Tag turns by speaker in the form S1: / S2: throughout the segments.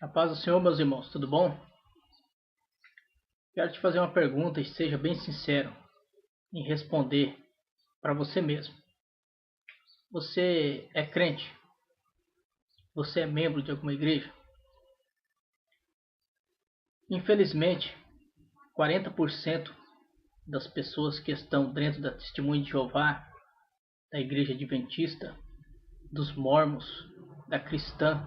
S1: A paz do Senhor, meus irmãos, tudo bom? Quero te fazer uma pergunta e seja bem sincero em responder para você mesmo. Você é crente? Você é membro de alguma igreja? Infelizmente, 40% das pessoas que estão dentro da Testemunha de Jeová, da Igreja Adventista, dos Mormons, da Cristã,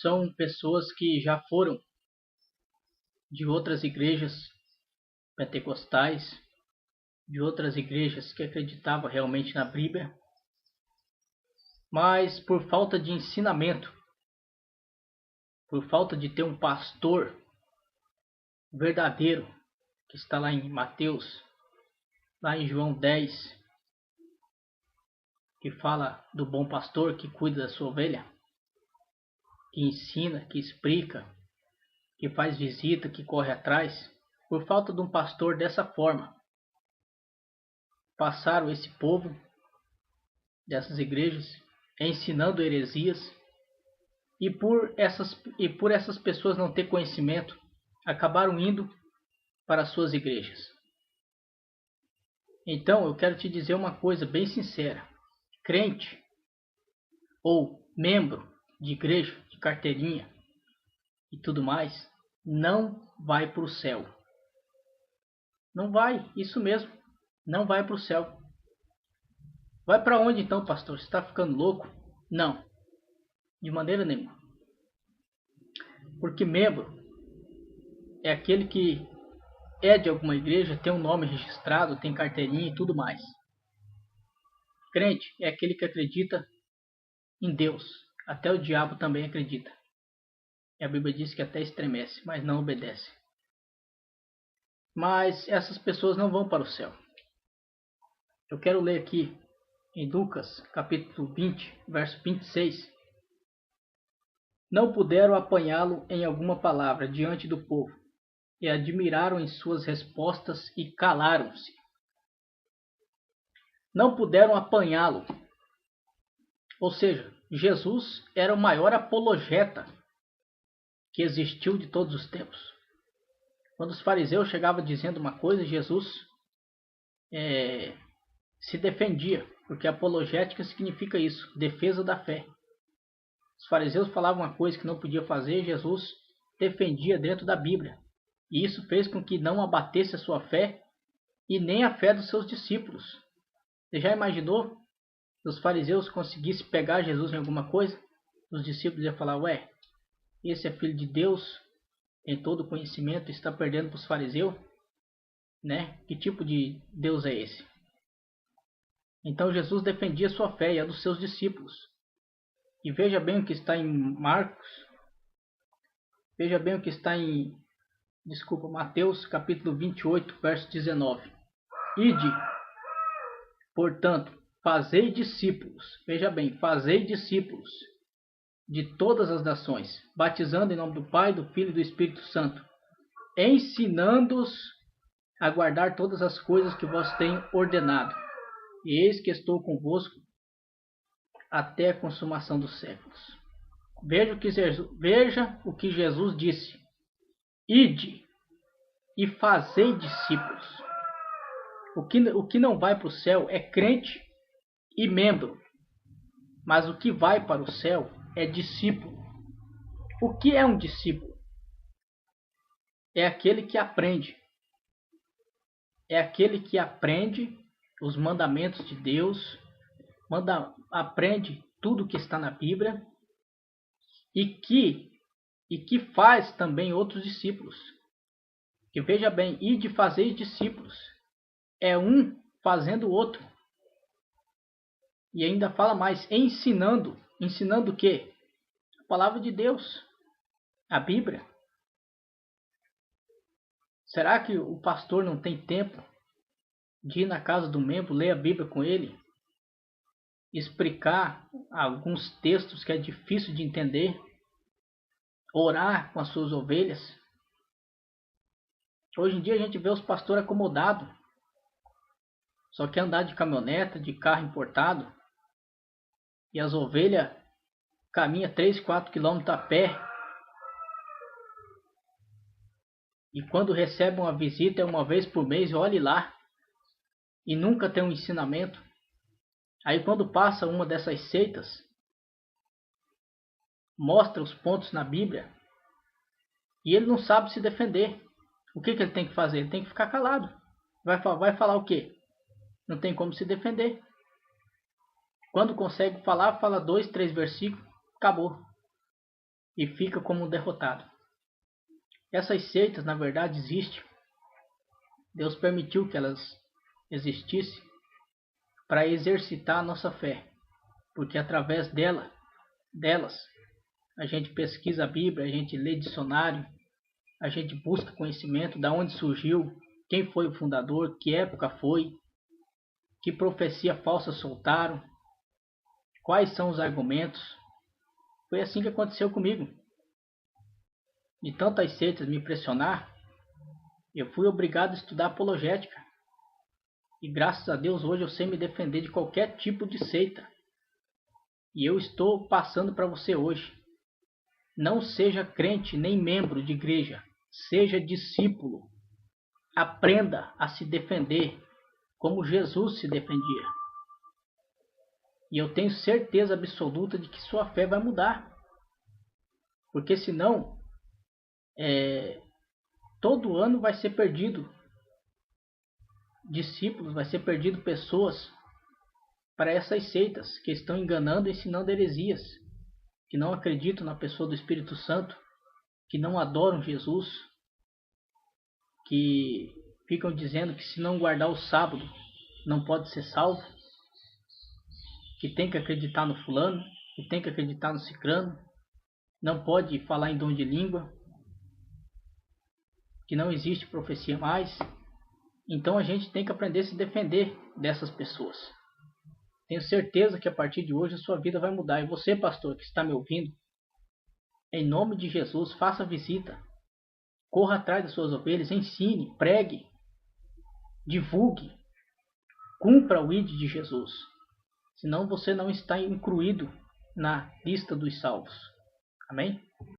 S1: são pessoas que já foram de outras igrejas pentecostais, de outras igrejas que acreditavam realmente na Bíblia, mas por falta de ensinamento, por falta de ter um pastor verdadeiro, que está lá em Mateus, lá em João 10, que fala do bom pastor que cuida da sua ovelha, que ensina, que explica, que faz visita, que corre atrás. Por falta de um pastor dessa forma, passaram esse povo dessas igrejas ensinando heresias, e por essas pessoas não ter conhecimento, acabaram indo para as suas igrejas. Então eu quero te dizer uma coisa bem sincera: crente ou membro de igreja, de carteirinha e tudo mais, não vai para o céu. Não vai, isso mesmo, não vai para o céu. Vai para onde então, pastor? Você está ficando louco? Não, de maneira nenhuma. Porque membro é aquele que é de alguma igreja, tem um nome registrado, tem carteirinha e tudo mais. Crente é aquele que acredita em Deus. Até o diabo também acredita. E a Bíblia diz que até estremece, mas não obedece. Mas essas pessoas não vão para o céu. Eu quero ler aqui em Lucas, capítulo 20, verso 26. Não puderam apanhá-lo em alguma palavra diante do povo, e admiraram em suas respostas e calaram-se. Não puderam apanhá-lo. Ou seja, Jesus era o maior apologeta que existiu de todos os tempos. Quando os fariseus chegavam dizendo uma coisa, Jesus se defendia, porque apologética significa isso, defesa da fé. Os fariseus falavam uma coisa que não podia fazer, Jesus defendia dentro da Bíblia. E isso fez com que não abatesse a sua fé e nem a fé dos seus discípulos. Você já imaginou se os fariseus conseguissem pegar Jesus em alguma coisa? Os discípulos iam falar: ué, esse é filho de Deus, tem todo o conhecimento, está perdendo para os fariseus? Né? Que tipo de Deus é esse? Então Jesus defendia a sua fé e a dos seus discípulos. E veja bem o que está em Marcos. Veja bem o que está em Mateus capítulo 28, verso 19. Ide, portanto, fazei discípulos. Veja bem, fazei discípulos de todas as nações, batizando em nome do Pai, do Filho e do Espírito Santo, ensinando-os a guardar todas as coisas que vos tenho ordenado. E eis que estou convosco até a consumação dos séculos. Veja o que Jesus disse: ide e fazei discípulos. O que não vai para o céu é crente e membro, mas o que vai para o céu é discípulo. O que é um discípulo? É aquele que aprende. É aquele que aprende os mandamentos de Deus, aprende tudo que está na Bíblia e que faz também outros discípulos. Que veja bem, ide fazer discípulos. É um fazendo o outro. E ainda fala mais, ensinando. Ensinando o quê? A palavra de Deus. A Bíblia. Será que o pastor não tem tempo de ir na casa do membro, ler a Bíblia com ele, explicar alguns textos que é difícil de entender, orar com as suas ovelhas? Hoje em dia a gente vê os pastores acomodados, só quer andar de caminhoneta, de carro importado, e as ovelhas caminha 3, 4 quilômetros a pé e quando recebe uma visita é uma vez por mês, olhe lá, e nunca tem um ensinamento. Aí quando passa uma dessas seitas, mostra os pontos na Bíblia e ele não sabe se defender. O que ele tem que fazer? Ele tem que ficar calado. Vai falar o quê? Não tem como se defender. Quando consegue falar, fala 2, 3 versículos, acabou. E fica como um derrotado. Essas seitas, na verdade, existem. Deus permitiu que elas existissem para exercitar a nossa fé. Porque através delas, a gente pesquisa a Bíblia, a gente lê dicionário, a gente busca conhecimento de onde surgiu, quem foi o fundador, que época foi, que profecia falsa soltaram, quais são os argumentos. Foi assim que aconteceu comigo. De tantas seitas me pressionar, eu fui obrigado a estudar apologética. E graças a Deus hoje eu sei me defender de qualquer tipo de seita. E eu estou passando para você hoje. Não seja crente nem membro de igreja. Seja discípulo. Aprenda a se defender como Jesus se defendia. E eu tenho certeza absoluta de que sua fé vai mudar. Porque senão, todo ano vai ser perdido discípulos, vai ser perdido pessoas para essas seitas que estão enganando e ensinando heresias, que não acreditam na pessoa do Espírito Santo, que não adoram Jesus, que ficam dizendo que se não guardar o sábado não pode ser salvo, que tem que acreditar no fulano, que tem que acreditar no cicrano, não pode falar em dom de língua, que não existe profecia mais. Então a gente tem que aprender a se defender dessas pessoas. Tenho certeza que a partir de hoje a sua vida vai mudar. E você, pastor, que está me ouvindo, em nome de Jesus, faça visita. Corra atrás das suas ovelhas, ensine, pregue, divulgue, cumpra o ID de Jesus. Senão você não está incluído na lista dos salvos. Amém?